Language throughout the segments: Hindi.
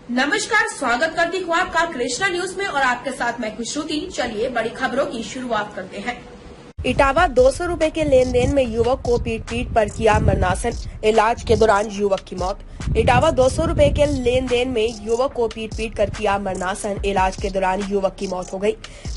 नमस्कार, स्वागत करती हूँ आपका कृष्णा न्यूज में और आपके साथ मैं खुश श्रुति। चलिए बड़ी खबरों की शुरुआत करते हैं। इटावा 200 रुपए के लेन देन में युवक को पीट पर किया मरनासन, इलाज के दौरान युवक की मौत। इटावा 200 रुपए के लेन देन में युवक को पीट कर किया मरनासन, इलाज के दौरान युवक की मौत हो गई।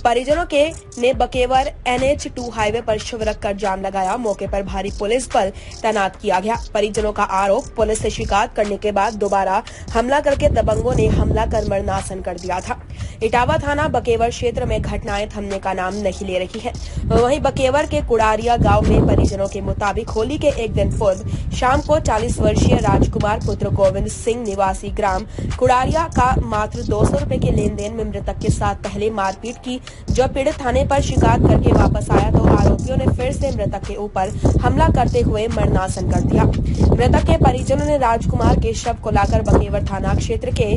परिजनों के ने बकेवर NH2 हाईवे पर शिविर रखकर जाम लगाया। मौके पर भारी पुलिस बल तैनात किया गया। परिजनों का आरोप, पुलिस से शिकायत करने के बाद दोबारा हमला करके दबंगों ने हमला कर मरनासन कर दिया था। इटावा थाना बकेवर क्षेत्र में घटनाएं थमने का नाम नहीं ले रही है। वहीं बकेवर के कुड़ारिया गांव में परिजनों के मुताबिक होली के एक दिन पूर्व शाम को 40 वर्षीय राजकुमार पुत्र गोविंद सिंह निवासी ग्राम कुड़ारिया का मात्र 200 रुपए के लेन देन में मृतक के साथ पहले मारपीट की। जब पीड़ित थाने पर शिकायत करके वापस आया तो आरोपियों ने फिर से मृतक के ऊपर हमला करते हुए मरनासन कर दिया। मृतक के परिजनों ने राजकुमार के शव को लाकर बकेवर थाना क्षेत्र के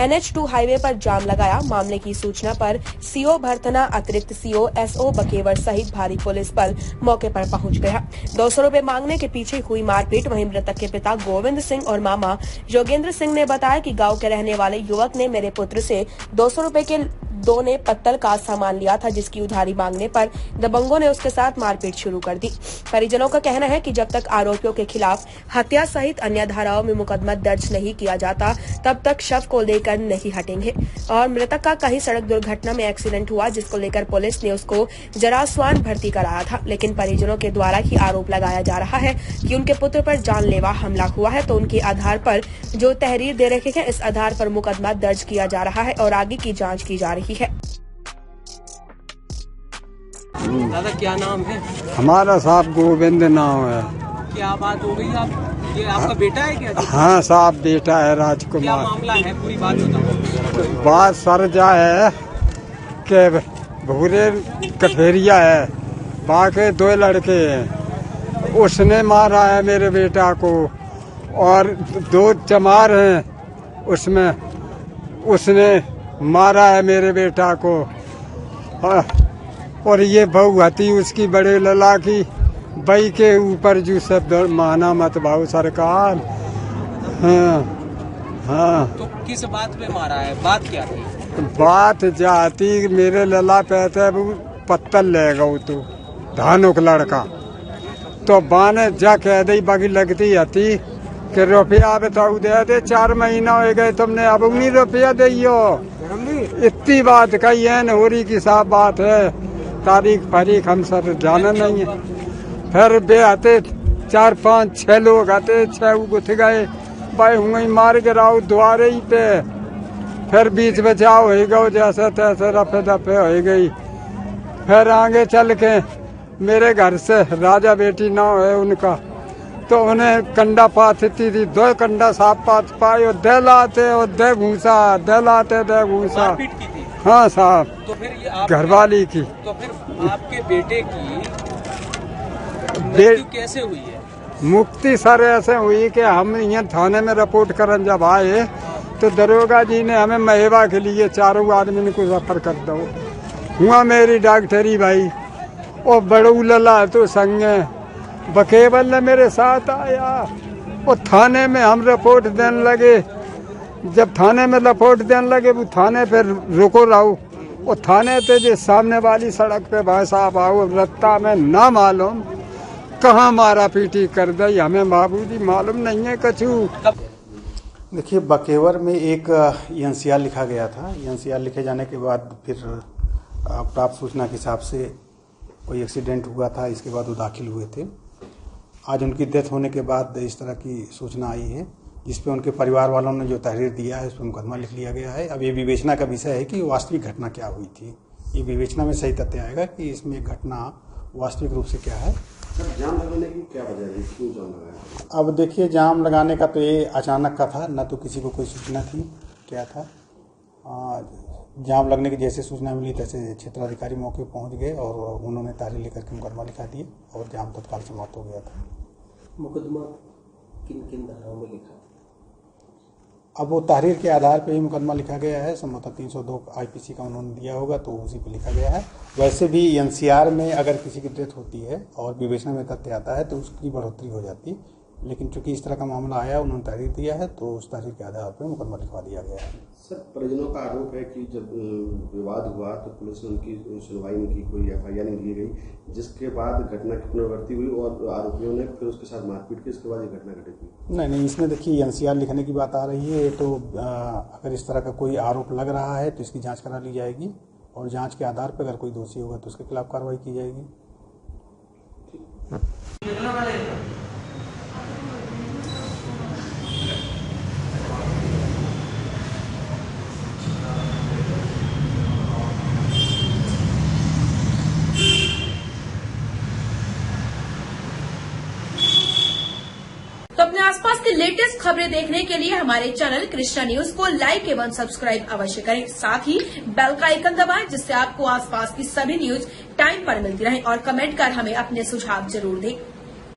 NH2 हाईवे पर जाम लगाया। मामले की सूचना पर CO भरथना, अतिरिक्त CO SO बकेवर सहित भारी पुलिस बल मौके पर पहुंच गया। 200 रुपए मांगने के पीछे हुई मारपीट। वहीं मृतक के पिता गोविंद सिंह और मामा योगेंद्र सिंह ने बताया कि गांव के रहने वाले युवक ने मेरे पुत्र से 200 रुपए के ने पत्तल का सामान लिया था, जिसकी उधारी मांगने पर दबंगों ने उसके साथ मारपीट शुरू कर दी। परिजनों का कहना है कि जब तक आरोपियों के खिलाफ हत्या सहित अन्य धाराओं में मुकदमा दर्ज नहीं किया जाता तब तक शव को लेकर नहीं हटेंगे। और मृतक का कहीं सड़क दुर्घटना में एक्सीडेंट हुआ, जिसको लेकर पुलिस ने उसको जरास्वान भर्ती कराया था। लेकिन परिजनों के द्वारा ही आरोप लगाया जा रहा है कि उनके पुत्र पर जानलेवा हमला हुआ है, तो उनके आधार पर जो तहरीर दे रखे हैं, इस आधार पर मुकदमा दर्ज किया जा रहा है और आगे की जाँच की जा रही है। दादा क्या नाम है? हमारा साहब गोविंद नाम है। क्या बात हो गई? आप ये आपका बेटा है क्या? हाँ साहब, बेटा है राजकुमार। क्या मामला है, पूरी बात बताओ। बात सरजा है कि भूरे कठेरिया है, बाकी 2 लड़के हैं। उसने मारा है मेरे बेटा को और 2 चमार हैं, उसमें उसने मारा है मेरे बेटा को। और ये बहू हती उसकी बड़े लला की बई के ऊपर जो शब्द माना मत भाव सरकार। हाँ हाँ। तो किस बात पे मारा है? बात क्या थी? बात जाती मेरे लला पे वो पत्तल ले गो तू धानुक लड़का तो बाने जा कह दी बाकी लगती हती कि रुपया बताऊ दे 4 महीना हो गए तुमने, अब 19 रुपया दियो। इतनी बात कही है, होरी की साफ बात है। तारीख फारीख हम सब जाना नहीं है। फिर बे आते 4 5 6 लोग आते, 6 गुथ गए भाई हुई मार गिराओ द्वारे ही पे। फिर बीच बचाव हो गो, जैसे तैसे रफे दफे हो गई। फिर आगे चल के मेरे घर से राजा बेटी नाव है उनका, तो उन्हें कंडा पाती थी, 2 कंडा साफ पात पाए और दे लाते और दे घूसा, दे लाते दे घूसा। हाँ साहब। तो फिर ये घरवाली की। तो फिर आपके बेटे की मृत्यु कैसे हुई है? मुक्ति सर ऐसे हुई कि हम यहाँ थाने में रिपोर्ट करन जब आए तो दरोगा जी ने हमें महेवा के लिए 4 आदमी को रेफर कर दो। हुआ मेरी डॉक्टरी भाई और बड़ू लला तो संगे बकेवल ने मेरे साथ आया और थाने में हम रिपोर्ट देने लगे। जब थाने में रिपोर्ट देने लगे वो थाने पे रुको रहो और थाने पे जो सामने वाली सड़क पे भाई साहब आओ रत्ता में ना मालूम कहाँ मारा पीटी कर दी, हमें बाबूजी मालूम नहीं है कछु। देखिए, बकेवर में एक NCR लिखा गया था। NCR लिखे जाने के बाद फिर प्राप्त सूचना के हिसाब से कोई एक्सीडेंट हुआ था, इसके बाद वो दाखिल हुए थे। आज उनकी डेथ होने के बाद इस तरह की सूचना आई है, जिसपे उनके परिवार वालों ने जो तहरीर दिया है उस पर मुकदमा लिख लिया गया है। अब ये विवेचना का विषय है कि वास्तविक घटना क्या हुई थी। ये विवेचना में सही तथ्य आएगा कि इसमें घटना वास्तविक रूप से क्या है। जाम लगाने की क्या वजह है, क्यों जाम लगाया? अब देखिए, जाम लगाने का तो ये अचानक का था, न तो किसी को कोई सूचना थी क्या था। जाम लगने की जैसे सूचना मिली तैसे क्षेत्राधिकारी मौके पहुंच गए और उन्होंने तहरीर लेकर के मुकदमा लिखा दिए और जाम तत्काल समाप्त हो गया था। मुकदमा किन किन धाराओं में लिखा? अब वो तहरीर के आधार पे ही मुकदमा लिखा गया है। संभवतः 302 IPC का उन्होंने दिया होगा तो उसी पे लिखा गया है। वैसे भी NCR में अगर किसी की डेथ होती है और विवेचना में तथ्य आता है तो उसकी बढ़ोतरी हो जाती है। लेकिन चूंकि इस तरह का मामला आया, उन्होंने तहरीर दिया है, तो उस तहरीर के आधार पर मुकदमा लिखवा दिया गया है। सर, परिजनों का आरोप है कि जब विवाद हुआ तो पुलिस ने उनकी सुनवाई नहीं की, कोई FIR नहीं ली गई, जिसके बाद घटना की पुनरावृत्ति हुई और आरोपियों ने फिर उसके साथ मारपीट की, इसके बाद ये घटना घटित हुई। नहीं, इसमें देखिए NCR लिखने की बात आ रही है, तो अगर इस तरह का कोई आरोप लग रहा है तो इसकी जाँच करा ली जाएगी और जाँच के आधार पर अगर कोई दोषी होगा तो उसके खिलाफ कार्रवाई की जाएगी। तो अपने आसपास की लेटेस्ट खबरें देखने के लिए हमारे चैनल कृष्णा न्यूज को लाइक एवं सब्सक्राइब अवश्य करें। साथ ही बेल का आइकन दबाएं, जिससे आपको आसपास की सभी न्यूज टाइम पर मिलती रहे और कमेंट कर हमें अपने सुझाव जरूर दें।